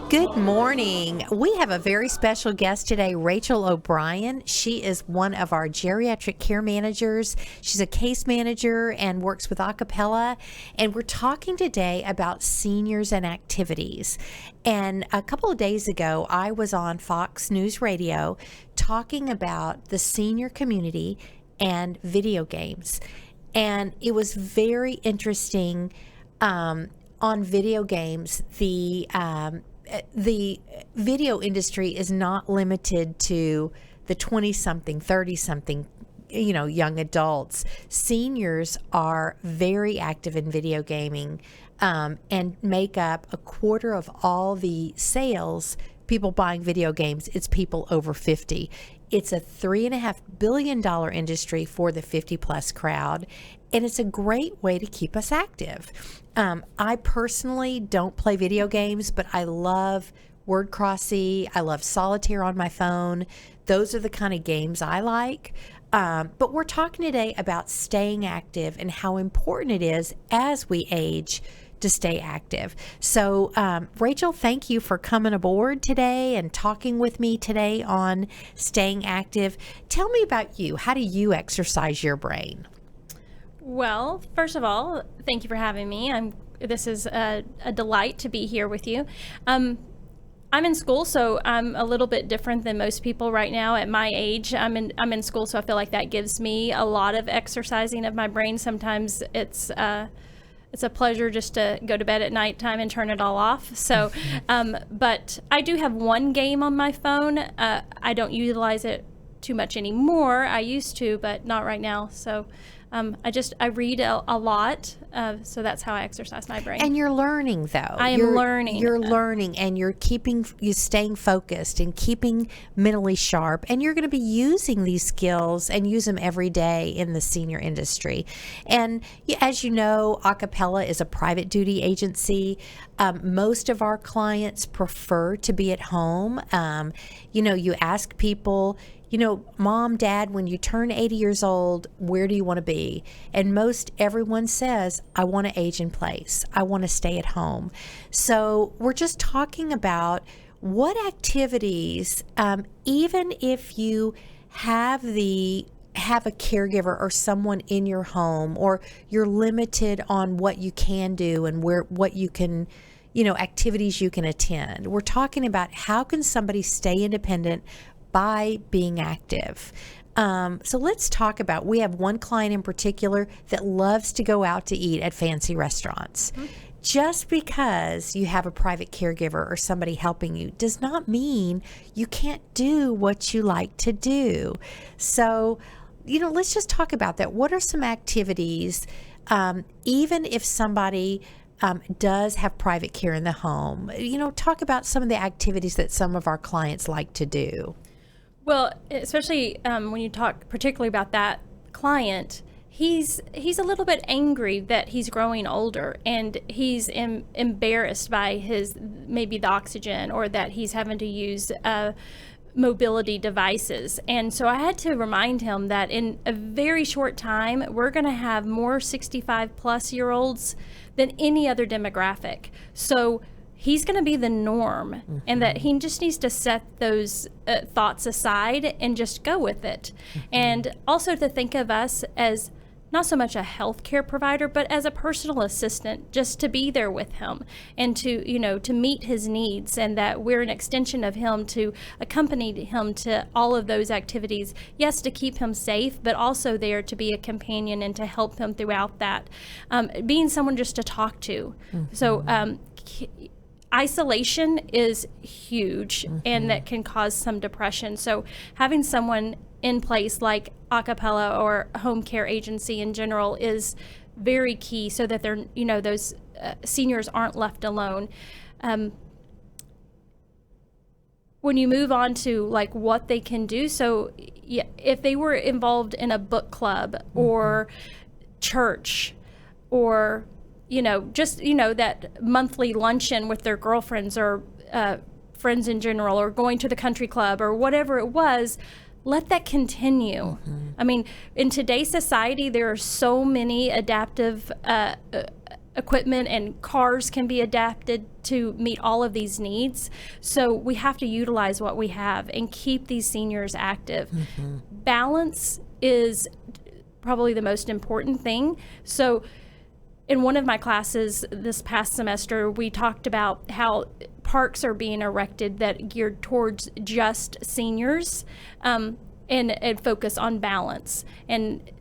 Good morning. We have a very special guest today, Rachel O'Brien. She is one of our geriatric care managers. She's a case manager and works with Acappella. And we're talking today about seniors and activities. And a couple of days ago, I was on Fox News Radio talking about the senior community and video games. And it was very interesting on video games. The video industry is not limited to the 20-something, 30-something, young adults. Seniors are very active in video gaming and make up a quarter of all the sales. People buying video games, it's people over 50. It's a $3.5 billion industry for the 50-plus crowd, and it's a great way to keep us active. I personally don't play video games, but I love word crossy. I love solitaire on my phone. Those are the kind of games I like. But we're talking today about staying active and how important it is as we age to stay active. So, Rachel, thank you for coming aboard today and talking with me today on staying active. Tell me about you. How do you exercise your brain? Well, first of all, thank you for having me. This is a delight to be here with you. I'm in school, so I'm a little bit different than most people right now at my age. I'm in school, so I feel like that gives me a lot of exercising of my brain. Sometimes it's a pleasure just to go to bed at nighttime and turn it all off. So, but I do have one game on my phone. I don't utilize it too much anymore. I used to, but not right now. So I read a lot, so that's how I exercise my brain. And you're learning, though. I am learning. You're learning, and you're staying focused and keeping mentally sharp. And you're going to be using these skills and use them every day in the senior industry. And as you know, Acappella is a private duty agency. Most of our clients prefer to be at home. You ask people, Mom, Dad, when you turn 80 years old, where do you want to be? And most everyone says, I want to age in place. I want to stay at home. So we're just talking about what activities, even if you have a caregiver or someone in your home, or you're limited on what you can do and what you can, activities you can attend. We're talking about how can somebody stay independent by being active. So let's talk about, we have one client in particular that loves to go out to eat at fancy restaurants. Mm-hmm. Just because you have a private caregiver or somebody helping you does not mean you can't do what you like to do. So, let's just talk about that. What are some activities, even if somebody does have private care in the home, talk about some of the activities that some of our clients like to do. Well, especially when you talk particularly about that client, he's a little bit angry that he's growing older, and he's embarrassed by maybe the oxygen, or that he's having to use mobility devices. And so I had to remind him that in a very short time, we're going to have more 65 plus year olds than any other demographic. So he's going to be the norm, mm-hmm. and that he just needs to set those thoughts aside and just go with it. Mm-hmm. And also to think of us as not so much a healthcare provider, but as a personal assistant, just to be there with him and to meet his needs, and that we're an extension of him to accompany him to all of those activities. Yes, to keep him safe, but also there to be a companion and to help him throughout that. Being someone just to talk to. Mm-hmm. So, isolation is huge, mm-hmm. and that can cause some depression. So having someone in place like Acappella or home care agency in general is very key, so that they're, those seniors aren't left alone. when you move on to like what they can do, so yeah, if they were involved in a book club or church, or just that monthly luncheon with their girlfriends or friends in general, or going to the country club or whatever it was, let that continue. I mean, in today's society, there are so many adaptive equipment, and cars can be adapted to meet all of these needs. So we have to utilize what we have and keep these seniors active. Balance is probably the most important thing. So in one of my classes this past semester, we talked about how parks are being erected that geared towards just seniors, and focus on balance, and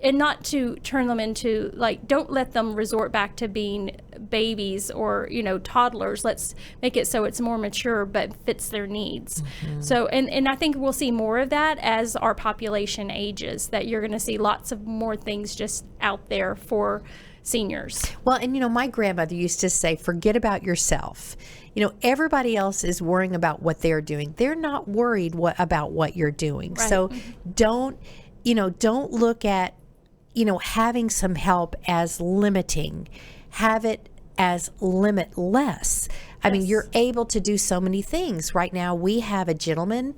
not to turn them into, like, don't let them resort back to being babies or toddlers. Let's make it so it's more mature but fits their needs. So and I think we'll see more of that as our population ages, that you're going to see lots of more things just out there for seniors. Well, and my grandmother used to say, forget about yourself. Everybody else is worrying about what they're doing. They're not worried about what you're doing. Right. So don't look at having some help as limiting. Have it as limitless. I mean, you're able to do so many things. Right now, we have a gentleman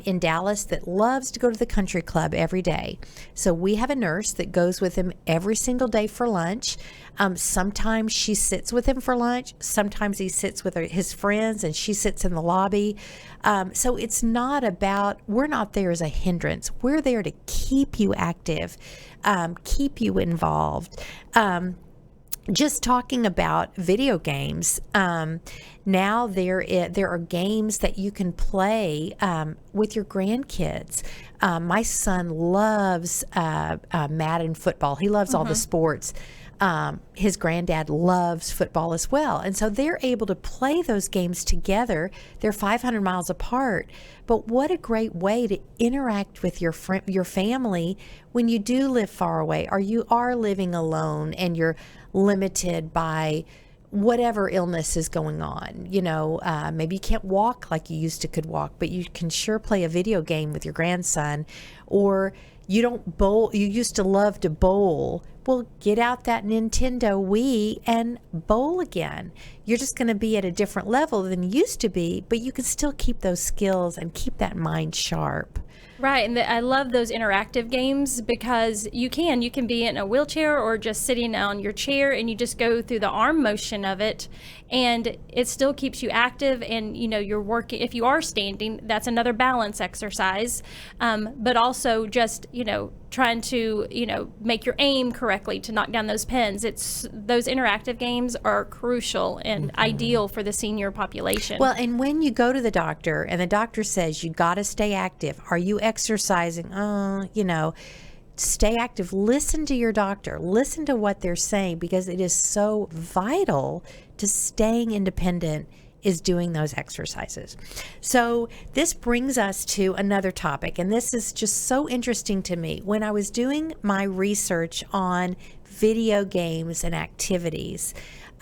in Dallas that loves to go to the country club every day. So we have a nurse that goes with him every single day for lunch. Sometimes she sits with him for lunch. Sometimes he sits with his friends and she sits in the lobby. So it's not about, we're not there as a hindrance. We're there to keep you active, keep you involved. Just talking about video games, now there are games that you can play with your grandkids. My son loves Madden football. He loves all the sports. His granddad loves football as well. And so they're able to play those games together. They're 500 miles apart. But what a great way to interact with your family when you do live far away, or you are living alone and you're limited by whatever illness is going on. Maybe you can't walk like you used to could walk, but you can sure play a video game with your grandson. Or you don't bowl. You used to love to bowl. Well, get out that Nintendo Wii and bowl again. You're just going to be at a different level than you used to be, but you can still keep those skills and keep that mind sharp. Right, and I love those interactive games because you can be in a wheelchair or just sitting on your chair, and you just go through the arm motion of it, and it still keeps you active. And you're working. If you are standing, that's another balance exercise, but also just trying to make your aim correctly to knock down those pins. Those interactive games are crucial and ideal for the senior population. Well, and when you go to the doctor and the doctor says you got to stay active, are you exercising? Stay active. Listen to your doctor. Listen to what they're saying, because it is so vital to staying independent is doing those exercises. So this brings us to another topic, and this is just so interesting to me. When I was doing my research on video games and activities,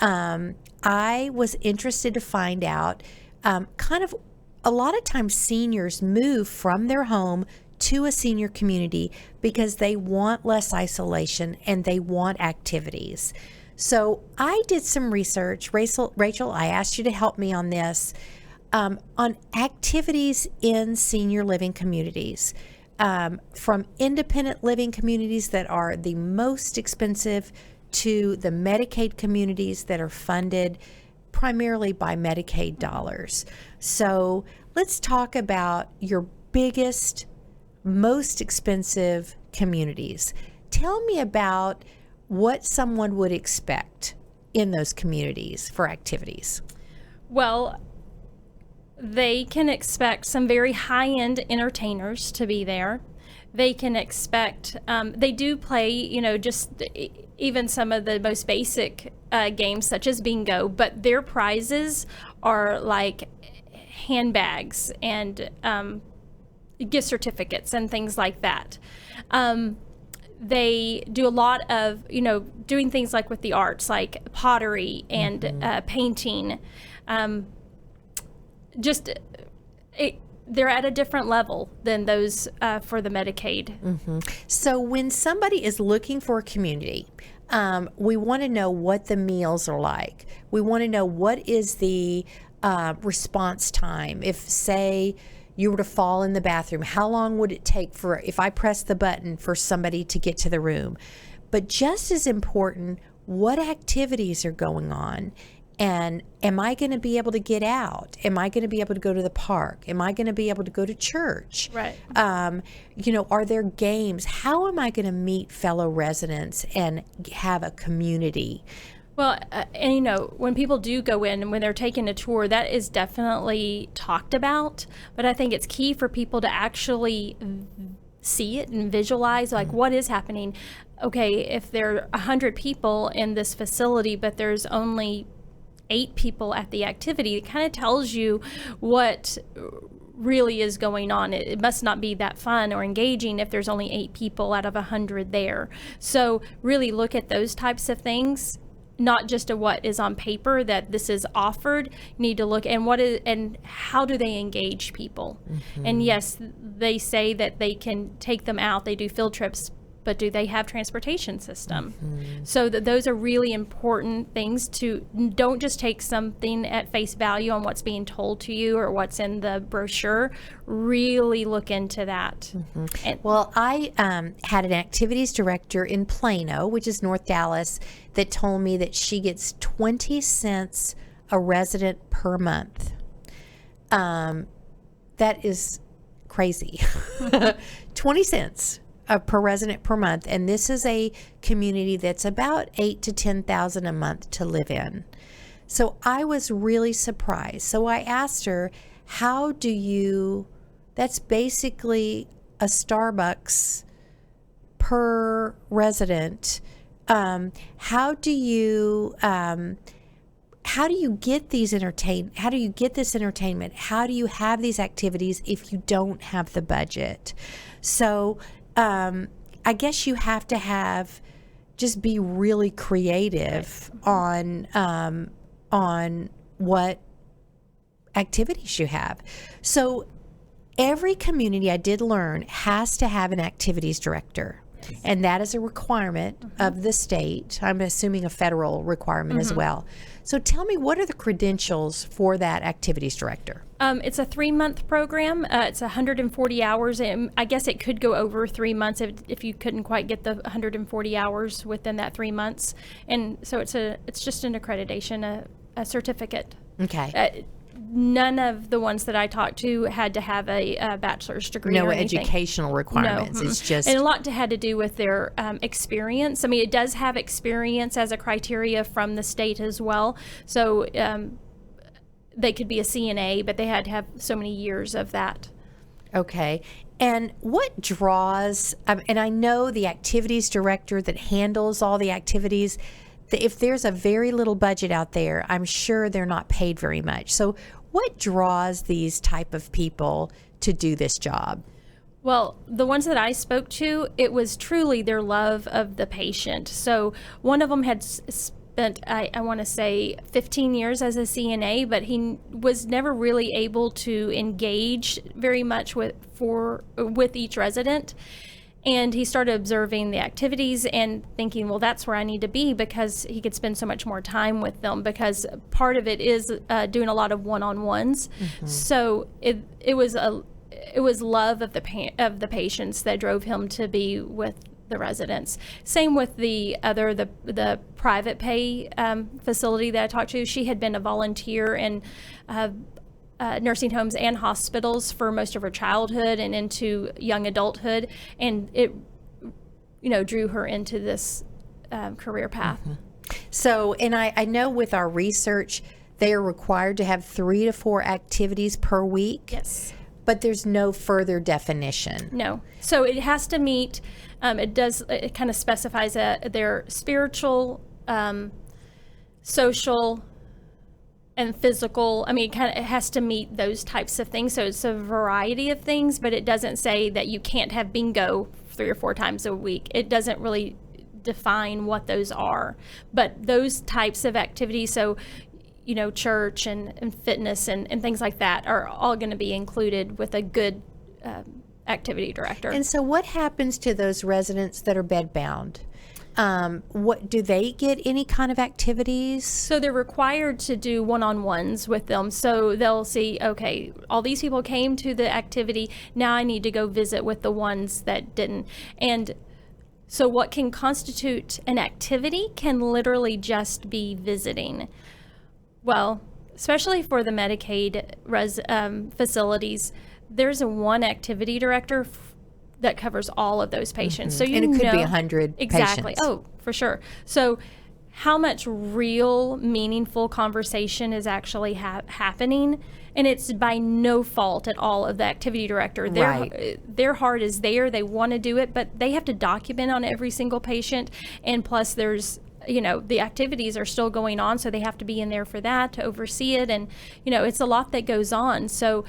I was interested to find out kind of a lot of times seniors move from their home to a senior community because they want less isolation and they want activities. So I did some research. Rachel, I asked you to help me on this, on activities in senior living communities, from independent living communities that are the most expensive to the Medicaid communities that are funded primarily by Medicaid dollars. So let's talk about your biggest, most expensive communities. Tell me about what someone would expect in those communities for activities. Well, they can expect some very high-end entertainers to be there. They can expect, they do play, just even some of the most basic games such as bingo, but their prizes are like handbags and gift certificates and things like that. They do a lot of, doing things like with the arts, like pottery and painting, just they're at a different level than those for the Medicaid. So when somebody is looking for a community, we want to know what the meals are like. We want to know what is the response time. If, say, you were to fall in the bathroom, how long would it take for, if I press the button, for somebody to get to the room? But just as important, what activities are going on? And am I going to be able to get out? Am I going to be able to go to the park? Am I going to be able to go to church? Right. Are there games? How am I going to meet fellow residents and have a community? Well, and when people do go in and when they're taking a tour, that is definitely talked about. But I think it's key for people to actually see it and visualize, like, what is happening. Okay, if there are 100 people in this facility, but there's only 8 people at the activity, it kind of tells you what really is going on. It must not be that fun or engaging if there's only 8 people out of 100 there. So really look at those types of things, not just at what is on paper that this is offered. You need to look and and how do they engage people. And yes, they say that they can take them out, they do field trips, but do they have transportation system? So those are really important things. Don't just take something at face value on what's being told to you or what's in the brochure. Really look into that. Well, I had an activities director in Plano, which is North Dallas, that told me that she gets 20 cents a resident per month. That is crazy. 20 cents per resident per month, and this is a community that's about 8,000 to 10,000 a month to live in. So I was really surprised. So I asked her, "How do you? That's basically a Starbucks per resident. How do you get these How do you get this entertainment? How do you have these activities if you don't have the budget?" So I guess you have to just be really creative on what activities you have. So every community, I did learn, has to have an activities director. And that is a requirement of the state. I'm assuming a federal requirement as well. So tell me, what are the credentials for that activities director? It's a 3-month program. It's 140 hours. And I guess it could go over 3 months if you couldn't quite get the 140 hours within that 3 months. And so it's just an accreditation, a certificate. Okay. None of the ones that I talked to had to have a bachelor's degree. No or anything. Educational requirements. No. It's just... And a lot had to do with their experience. I mean, it does have experience as a criteria from the state as well. So they could be a CNA, but they had to have so many years of that. Okay. And what draws... and I know the activities director that handles all the activities, if there's a very little budget out there, I'm sure they're not paid very much. So what draws these type of people to do this job? Well, the ones that I spoke to, it was truly their love of the patient. So one of them had spent, I want to say, 15 years as a CNA, but he was never really able to engage very much with each resident. And he started observing the activities and thinking, well, that's where I need to be, because he could spend so much more time with them, because part of it is doing a lot of one-on-ones. So it was love of the patients that drove him to be with the residents. Same with the private pay facility that I talked to. She had been a volunteer in nursing homes and hospitals for most of her childhood and into young adulthood, and it drew her into this career path. So, and I know with our research, they are required to have 3 to 4 activities per week. Yes. But there's no further definition. No. So it has to meet, it kind of specifies their spiritual, social, and physical. I mean, it has to meet those types of things. So it's a variety of things, but it doesn't say that you can't have bingo 3 or 4 times a week. It doesn't really define what those are. But those types of activities, so church and fitness and things like that are all going to be included with a good activity director. And so what happens to those residents that are bedbound? What do they get any kind of activities? So they're required to do one-on-ones with them. So they'll see, okay, all these people came to the activity. Now I need to go visit with the ones that didn't. And so what can constitute an activity can literally just be visiting. Well, especially for the Medicaid facilities, there's one activity director that covers all of those patients. So and it could be 100 exactly. patients. Oh, for sure. So how much real meaningful conversation is actually happening? And it's by no fault at all of the activity director. Their heart is there. They want to do it, but they have to document on every single patient. And plus there's, the activities are still going on, so they have to be in there for that, to oversee it. And, it's a lot that goes on. So,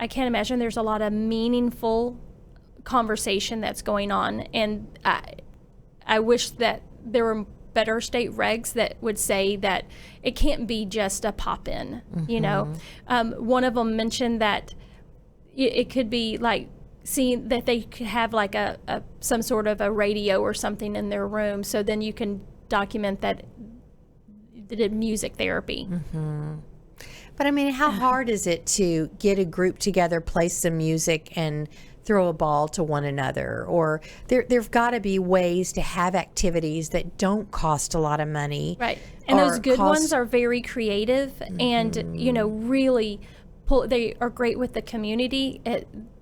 I can't imagine there's a lot of meaningful conversation that's going on. And I wish that there were better state regs that would say that it can't be just a pop-in, One of them mentioned that it could be like seeing that they could have like some sort of a radio or something in their room, so then you can document that they did music therapy. But I mean, how hard is it to get a group together, play some music, and throw a ball to one another? Or there've got to be ways to have activities that don't cost a lot of money. Right. And those good ones are very creative and, really they are great with the community.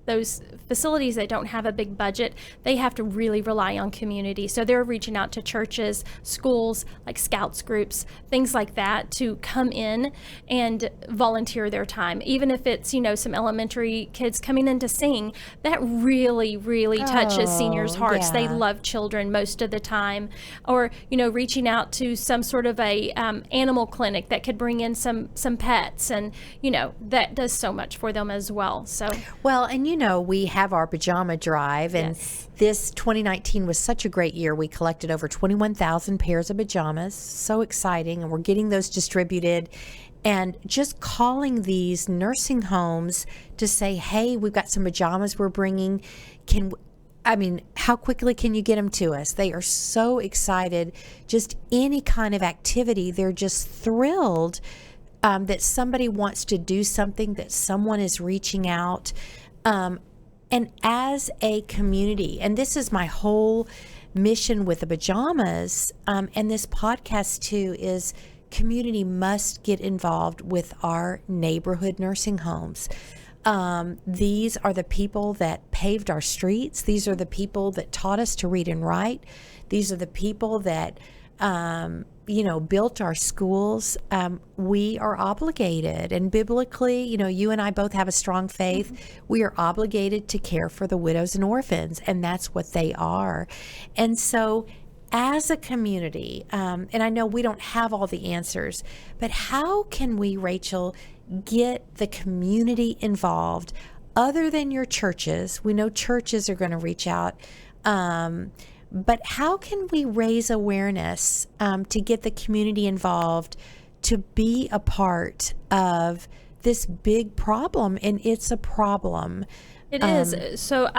Those facilities that don't have a big budget, they have to really rely on community. So they're reaching out to churches, schools, like scouts groups, things like that, to come in and volunteer their time. Even if it's, some elementary kids coming in to sing, that really, really touches seniors' hearts. Yeah. They love children most of the time. Or, reaching out to some sort of a animal clinic that could bring in some pets, and, that does so much for them as well. So, well, and we have our pajama drive, and this 2019 was such a great year. We collected over 21,000 pairs of pajamas. So exciting. And we're getting those distributed, and just calling these nursing homes to say, hey, we've got some pajamas we're bringing. How quickly can you get them to us? They are so excited. Just any kind of activity, they're just thrilled that somebody wants to do something, that someone is reaching out. And as a community, and this is my whole mission with the pajamas, and this podcast too, is community must get involved with our neighborhood nursing homes. These are the people that paved our streets. These are the people that taught us to read and write. These are the people that built our schools. We are obligated, and biblically, you and I both have a strong faith. We are obligated to care for the widows and orphans, and that's what they are. And so as a community, and I know we don't have all the answers, but how can we, Rachel, get the community involved other than your churches? We know churches are going to reach out. But how can we raise awareness to get the community involved, to be a part of this big problem? And it's a problem. It is. So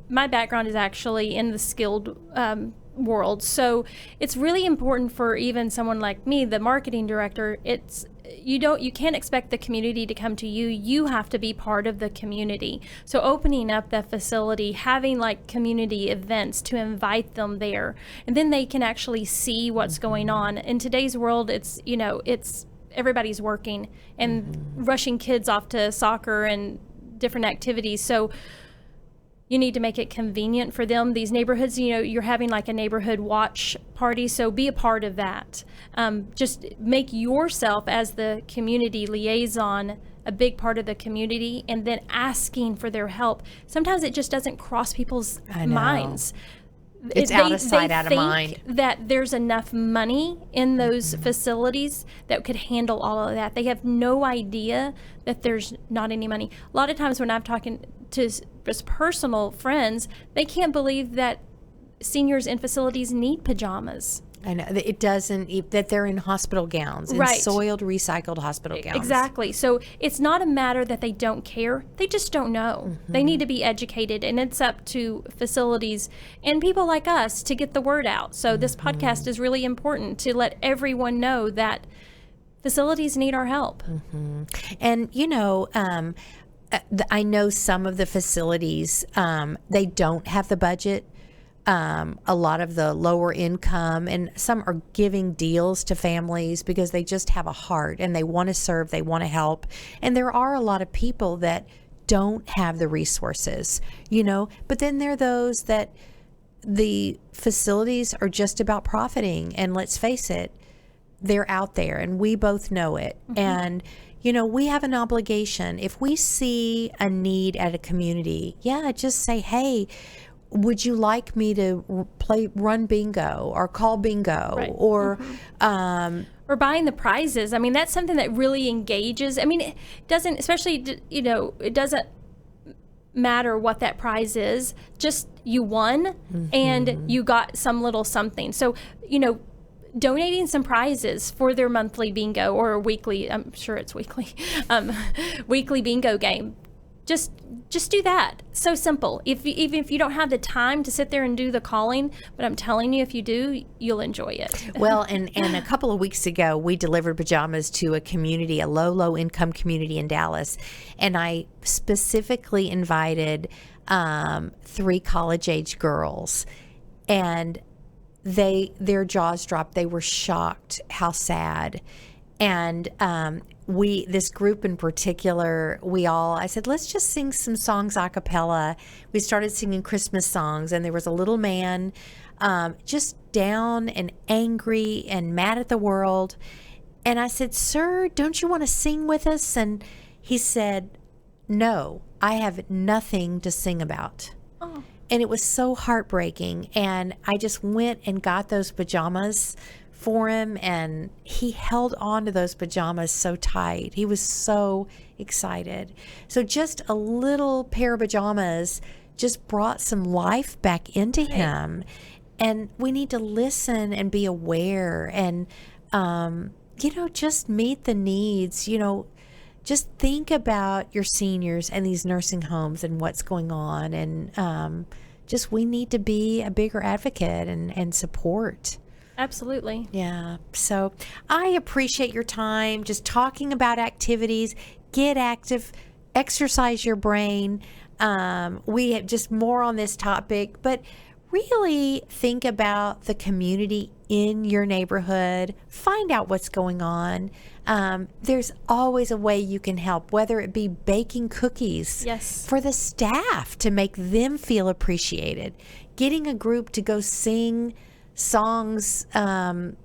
my background is actually in the skilled world. So it's really important for even someone like me, the marketing director. You can't expect the community to come to you. You have to be part of the community. So opening up that facility, having like community events to invite them there, and then they can actually see what's going on. In today's world, it's everybody's working and rushing kids off to soccer and different activities. So you need to make it convenient for them. These neighborhoods, you're having like a neighborhood watch party, so be a part of that. Just make yourself, as the community liaison, a big part of the community, and then asking for their help. Sometimes it just doesn't cross people's minds. It's out of sight, out of mind. That there's enough money in those facilities that could handle all of that. They have no idea that there's not any money. A lot of times when I'm talking to just personal friends, they can't believe that seniors in facilities need pajamas. I know that it doesn't, that they're in hospital gowns, in Right. soiled, recycled hospital gowns. Exactly. So it's not a matter that they don't care. They just don't know. They need to be educated, and it's up to facilities and people like us to get the word out. So this podcast is really important to let everyone know that facilities need our help. And, I know some of the facilities, they don't have the budget. A lot of the lower income, and some are giving deals to families because they just have a heart and they want to serve, they want to help. And there are a lot of people that don't have the resources, but then there are those that the facilities are just about profiting. And let's face it, they're out there and we both know it. And we have an obligation. If we see a need at a community, just say, hey, would you like me to run bingo or call bingo? Right. Or Or buying the prizes. I mean, that's something that really engages. I mean, it doesn't, especially, it doesn't matter what that prize is. Just you won and you got some little something. So, donating some prizes for their monthly bingo or weekly, I'm sure it's weekly, weekly bingo game. Just do that. So simple. Even if you don't have the time to sit there and do the calling, but I'm telling you, if you do, you'll enjoy it. Well, and a couple of weeks ago, we delivered pajamas to a community, a low income community in Dallas, and I specifically invited 3 college age girls, and their jaws dropped. They were shocked how sad. And this group in particular, I said, let's just sing some songs a cappella. We started singing Christmas songs, and there was a little man just down and angry and mad at the world. And I said, sir, don't you want to sing with us? And he said, no, I have nothing to sing about. Oh. And it was so heartbreaking. And I just went and got those pajamas for him, and he held on to those pajamas so tight. He was so excited. So just a little pair of pajamas just brought some life back into him. And we need to listen and be aware and, just meet the needs. Just think about your seniors and these nursing homes and what's going on. And we need to be a bigger advocate and support. Absolutely. Yeah. So I appreciate your time just talking about activities. Get active, exercise your brain. We have just more on this topic, but really think about the community in your neighborhood. Find out what's going on. There's always a way you can help, whether it be baking cookies for the staff to make them feel appreciated, getting a group to go sing songs, for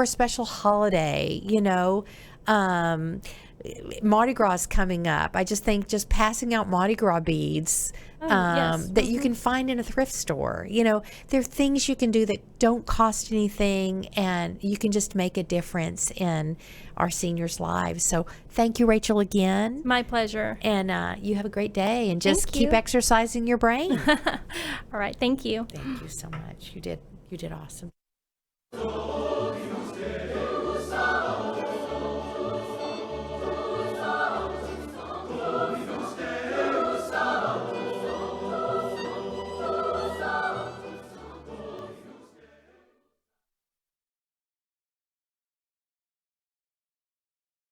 a special holiday, Mardi Gras is coming up. I just think just passing out Mardi Gras beads that you can find in a thrift store. There are things you can do that don't cost anything, and you can just make a difference in our seniors' lives. So thank you, Rachel, again. My pleasure. And you have a great day, and just Thank keep you. exercising your brain. All right. Thank you. Thank you so much. You did awesome.